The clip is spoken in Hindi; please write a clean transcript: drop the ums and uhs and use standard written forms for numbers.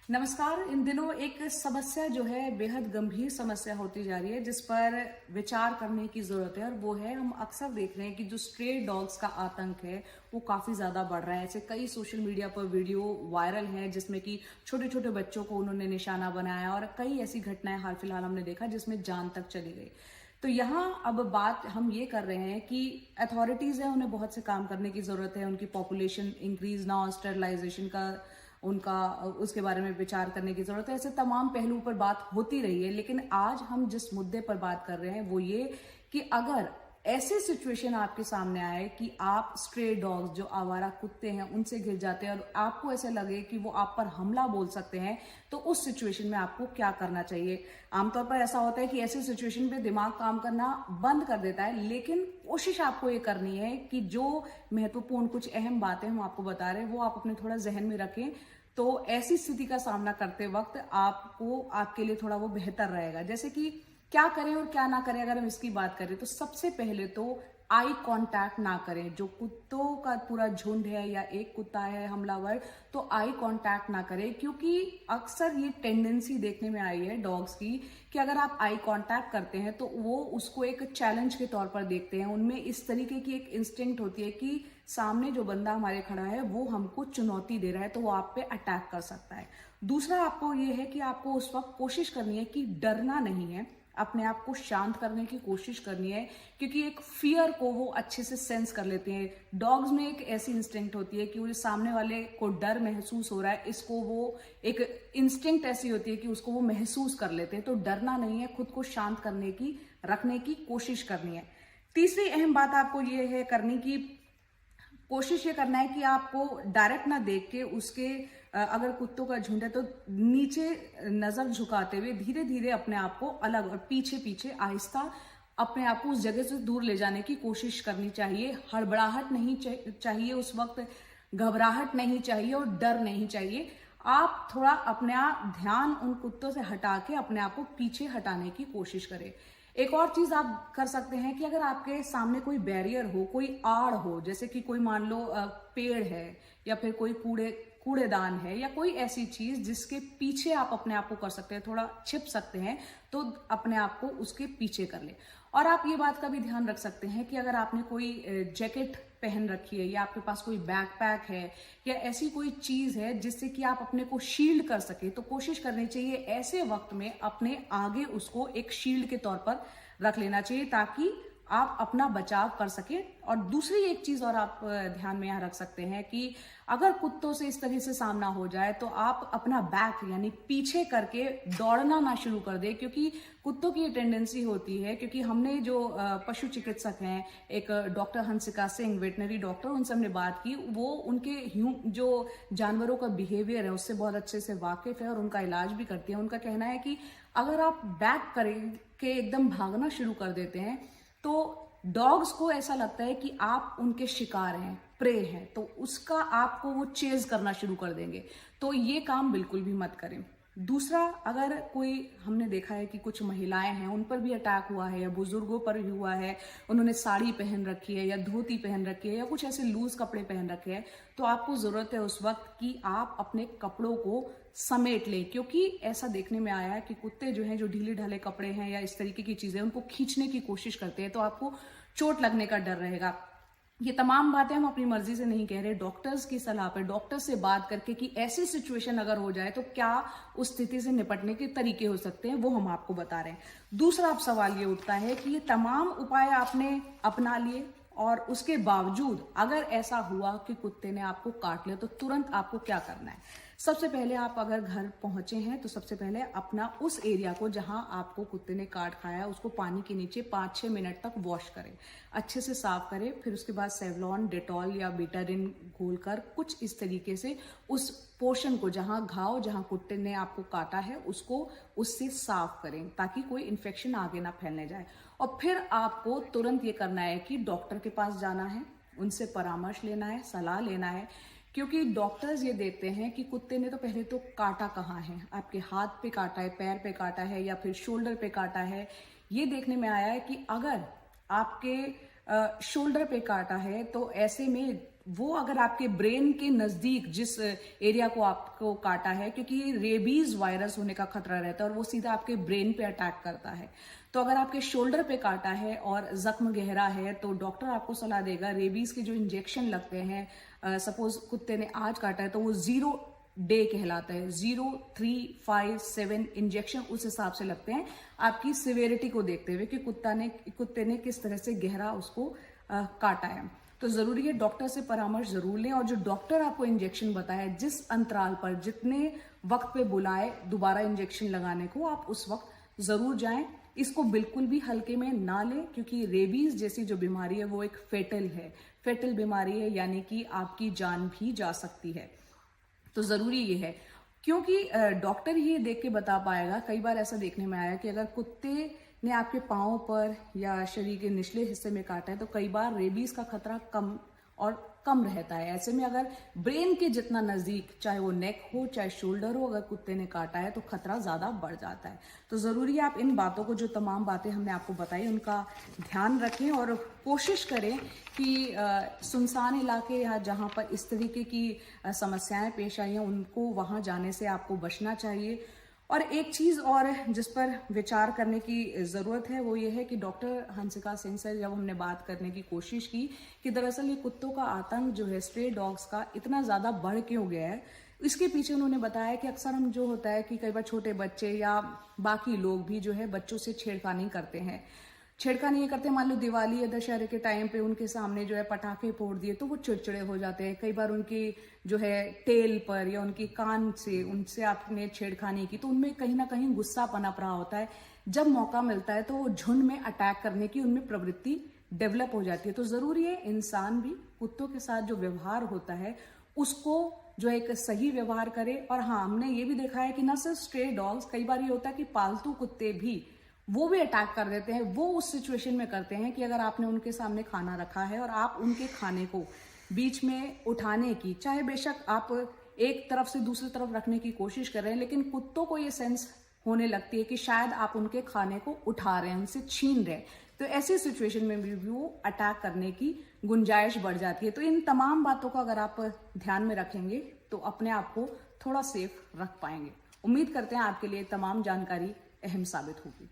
नमस्कार। इन दिनों एक समस्या जो है बेहद गंभीर समस्या होती जा रही है जिस पर विचार करने की जरूरत है, और वो है हम अक्सर देख रहे हैं कि जो स्ट्रे डॉग्स का आतंक है वो काफी ज्यादा बढ़ रहा है। ऐसे कई सोशल मीडिया पर वीडियो वायरल हैं जिसमें कि छोटे छोटे बच्चों को उन्होंने निशाना बनाया, और कई ऐसी घटनाएं हाल फिलहाल हमने देखा जिसमें जान तक चली गई। तो यहाँ अब बात हम ये कर रहे हैं कि अथॉरिटीज है, उन्हें बहुत से काम करने की जरूरत है। उनकी पॉपुलेशन इंक्रीज ना हो, स्टरलाइजेशन का उनका उसके बारे में विचार करने की जरूरत है। ऐसे तमाम पहलुओं पर बात होती रही है, लेकिन आज हम जिस मुद्दे पर बात कर रहे हैं वो ये कि अगर ऐसी सिचुएशन आपके सामने आए कि आप स्ट्रे डॉग्स, जो आवारा कुत्ते हैं, उनसे घिर जाते हैं और आपको ऐसे लगे कि वो आप पर हमला बोल सकते हैं, तो उस सिचुएशन में आपको क्या करना चाहिए। आमतौर पर ऐसा होता है कि ऐसी सिचुएशन पे दिमाग काम करना बंद कर देता है, लेकिन कोशिश आपको ये करनी है कि जो महत्वपूर्ण कुछ अहम बातें हम आपको बता रहे हैं वो आप अपने थोड़ा जहन में रखें। तो ऐसी स्थिति का सामना करते वक्त आपको, आपके लिए थोड़ा वो बेहतर रहेगा। जैसे कि क्या करें और क्या ना करें, अगर हम इसकी बात करें तो सबसे पहले तो आई कांटेक्ट ना करें। जो कुत्तों का पूरा झुंड है या एक कुत्ता है हमलावर, तो आई कांटेक्ट ना करें, क्योंकि अक्सर ये टेंडेंसी देखने में आई है डॉग्स की कि अगर आप आई कांटेक्ट करते हैं तो वो उसको एक चैलेंज के तौर पर देखते हैं। उनमें इस तरीके की एक इंस्टिंक्ट होती है कि सामने जो बंदा हमारे खड़ा है वो हमको चुनौती दे रहा है, तो वो आप पे अटैक कर सकता है। दूसरा आपको ये है कि आपको उस वक्त कोशिश करनी है कि डरना नहीं है, अपने आप को शांत करने की कोशिश करनी है, क्योंकि एक फियर को वो अच्छे से सेंस कर लेते हैं। डॉग्स में एक ऐसी इंस्टिंक्ट होती है कि वो सामने वाले को डर महसूस हो रहा है, इसको वो एक इंस्टिंक्ट ऐसी होती है कि उसको वो महसूस कर लेते हैं। तो डरना नहीं है, खुद को शांत करने की, रखने की कोशिश करनी है। तीसरी अहम बात आपको ये है करनी की, कोशिश ये करना है कि आपको डायरेक्ट ना देख के उसके अगर कुत्तों का झुंड है तो नीचे नजर झुकाते हुए धीरे धीरे अपने आप को अलग और पीछे पीछे आहिस्ता अपने आप को उस जगह से दूर ले जाने की कोशिश करनी चाहिए। हड़बड़ाहट नहीं चाहिए उस वक्त, घबराहट नहीं चाहिए और डर नहीं चाहिए। आप थोड़ा अपना ध्यान उन कुत्तों से हटा के अपने आप को पीछे हटाने की कोशिश करें। एक और चीज आप कर सकते हैं कि अगर आपके सामने कोई बैरियर हो, कोई आड़ हो, जैसे कि कोई मान लो पेड़ है या फिर कोई कूड़ेदान है या कोई ऐसी चीज जिसके पीछे आप अपने आप को कर सकते हैं, थोड़ा छिप सकते हैं, तो अपने आप को उसके पीछे कर ले। और आप ये बात का भी ध्यान रख सकते हैं कि अगर आपने कोई जैकेट पहन रखी है या आपके पास कोई बैकपैक है या ऐसी कोई चीज है जिससे कि आप अपने को शील्ड कर सके, तो कोशिश करनी चाहिए ऐसे वक्त में अपने आगे उसको एक शील्ड के तौर पर रख लेना चाहिए, ताकि आप अपना बचाव कर सके। और दूसरी एक चीज और आप ध्यान में यहां रख सकते हैं कि अगर कुत्तों से इस तरह से सामना हो जाए तो आप अपना बैक यानी पीछे करके दौड़ना ना शुरू कर दे, क्योंकि कुत्तों की ये टेंडेंसी होती है। क्योंकि हमने जो पशु चिकित्सक हैं, एक doctor Hansika Singh, veterinary doctor, उनसे हमने बात की, वो उनके जो जानवरों का बिहेवियर है उससे बहुत अच्छे से वाकिफ है और उनका इलाज भी करती है। उनका कहना है कि अगर आप बैक करके एकदम भागना शुरू कर देते हैं तो डॉग्स को ऐसा लगता है कि आप उनके शिकार हैं, प्रे हैं, तो उसका आपको वो चेज करना शुरू कर देंगे। तो ये काम बिल्कुल भी मत करें। दूसरा, अगर कोई, हमने देखा है कि कुछ महिलाएं हैं उन पर भी अटैक हुआ है या बुजुर्गों पर भी हुआ है, उन्होंने साड़ी पहन रखी है या धोती पहन रखी है या कुछ ऐसे लूज कपड़े पहन रखे हैं, तो आपको जरूरत है उस वक्त कि आप अपने कपड़ों को समेट लें। क्योंकि ऐसा देखने में आया है कि कुत्ते जो हैं, जो ढीले ढाले कपड़े हैं या इस तरीके की चीजें, उनको खींचने की कोशिश करते हैं, तो आपको चोट लगने का डर रहेगा। ये तमाम बातें हम अपनी मर्जी से नहीं कह रहे, डॉक्टर्स की सलाह पर, डॉक्टर से बात करके कि ऐसी सिचुएशन अगर हो जाए तो क्या उस स्थिति से निपटने के तरीके हो सकते हैं, वो हम आपको बता रहे हैं। दूसरा अब सवाल ये उठता है कि ये तमाम उपाय आपने अपना लिए और उसके बावजूद अगर ऐसा हुआ कि कुत्ते ने आपको काट लिया, तो तुरंत आपको क्या करना है। सबसे पहले आप अगर घर पहुंचे हैं तो सबसे पहले अपना उस एरिया को जहां आपको कुत्ते ने काट खाया उसको पानी के नीचे 5-6 मिनट तक वॉश करें, अच्छे से साफ करें। फिर उसके बाद सेवलॉन, डेटॉल या बेटाडिन घोलकर कुछ इस तरीके से उस पोर्शन को, जहां घाव, जहां कुत्ते ने आपको काटा है, उसको उससे साफ करें ताकि कोई इन्फेक्शन आगे ना फैलने जाए। और फिर आपको तुरंत ये करना है कि डॉक्टर के पास जाना है, उनसे परामर्श लेना है, सलाह लेना है, क्योंकि डॉक्टर्स ये देखते हैं कि कुत्ते ने तो पहले तो काटा कहाँ है, आपके हाथ पे काटा है, पैर पे काटा है या फिर शोल्डर पे काटा है। ये देखने में आया है कि अगर आपके शोल्डर पे काटा है तो ऐसे में वो अगर आपके ब्रेन के नजदीक जिस एरिया को आपको काटा है, क्योंकि रेबीज वायरस होने का खतरा रहता है और वो सीधा आपके ब्रेन पे अटैक करता है, तो अगर आपके शोल्डर पे काटा है और जख्म गहरा है तो डॉक्टर आपको सलाह देगा रेबीज के जो इंजेक्शन लगते हैं, सपोज कुत्ते ने आज काटा है तो वो 0 डे कहलाता है, 0, 3, 5, 7 इंजेक्शन उस हिसाब से लगते हैं आपकी सिवियरिटी को देखते हुए कि कुत्ते ने किस तरह से गहरा उसको काटा है। तो जरूरी है डॉक्टर से परामर्श जरूर लें और जो डॉक्टर आपको इंजेक्शन बताए जिस अंतराल पर जितने वक्त पे बुलाए दोबारा इंजेक्शन लगाने को, आप उस वक्त जरूर जाएं। इसको बिल्कुल भी हल्के में ना लें क्योंकि रेबीज जैसी जो बीमारी है वो एक फेटल बीमारी है, यानी कि आपकी जान भी जा सकती है। तो जरूरी ये है क्योंकि डॉक्टर ही देख के बता पाएगा। कई बार ऐसा देखने में आया कि अगर कुत्ते ने आपके पाँव पर या शरीर के निचले हिस्से में काटा है तो कई बार रेबीज का खतरा कम रहता है। ऐसे में अगर ब्रेन के जितना नजदीक, चाहे वो नेक हो चाहे शोल्डर हो, अगर कुत्ते ने काटा है तो खतरा ज्यादा बढ़ जाता है। तो जरूरी है आप इन बातों को, जो तमाम बातें हमने आपको बताई, उनका ध्यान रखें और कोशिश करें कि सुनसान इलाके या जहां पर इस तरीके की समस्याएं पेश आई हैं उनको वहां जाने से आपको बचना चाहिए। और एक चीज और जिस पर विचार करने की जरूरत है वो ये है कि डॉक्टर हंसिका सिंह से जब हमने बात करने की कोशिश की कि दरअसल ये कुत्तों का आतंक जो है स्ट्रे डॉग्स का इतना ज्यादा बढ़ क्यों गया है, इसके पीछे उन्होंने बताया कि अक्सर हम जो होता है कि कई बार छोटे बच्चे या बाकी लोग भी जो है बच्चों से छेड़खानी करते हैं। छेड़खानी ये करते हैं, मान लो दिवाली या दशहरे के टाइम पे उनके सामने जो है पटाखे फोड़ दिए तो वो चिड़चिड़े हो जाते हैं। कई बार उनकी जो है टेल पर या उनकी कान से उनसे आपने छेड़खानी की तो उनमें कहीं ना कहीं गुस्सा पनप रहा होता है। जब मौका मिलता है तो वो झुंड में अटैक करने की उनमें प्रवृत्ति डेवलप हो जाती है। तो जरूरी है इंसान भी कुत्तों के साथ जो व्यवहार होता है उसको जो एक सही व्यवहार करे। और हाँ, हमने ये भी देखा है कि ना सिर्फ स्ट्रे डॉग्स, कई बार ये होता है कि पालतू कुत्ते भी वो भी अटैक कर देते हैं। वो उस सिचुएशन में करते हैं कि अगर आपने उनके सामने खाना रखा है और आप उनके खाने को बीच में उठाने की, चाहे बेशक आप एक तरफ से दूसरी तरफ रखने की कोशिश कर रहे हैं, लेकिन कुत्तों को ये सेंस होने लगती है कि शायद आप उनके खाने को उठा रहे हैं, उनसे छीन रहे हैं, तो ऐसी सिचुएशन में भी वो अटैक करने की गुंजाइश बढ़ जाती है। तो इन तमाम बातों को अगर आप ध्यान में रखेंगे तो अपने आप को थोड़ा सेफ रख पाएंगे। उम्मीद करते हैं आपके लिए तमाम जानकारी अहम साबित होगी।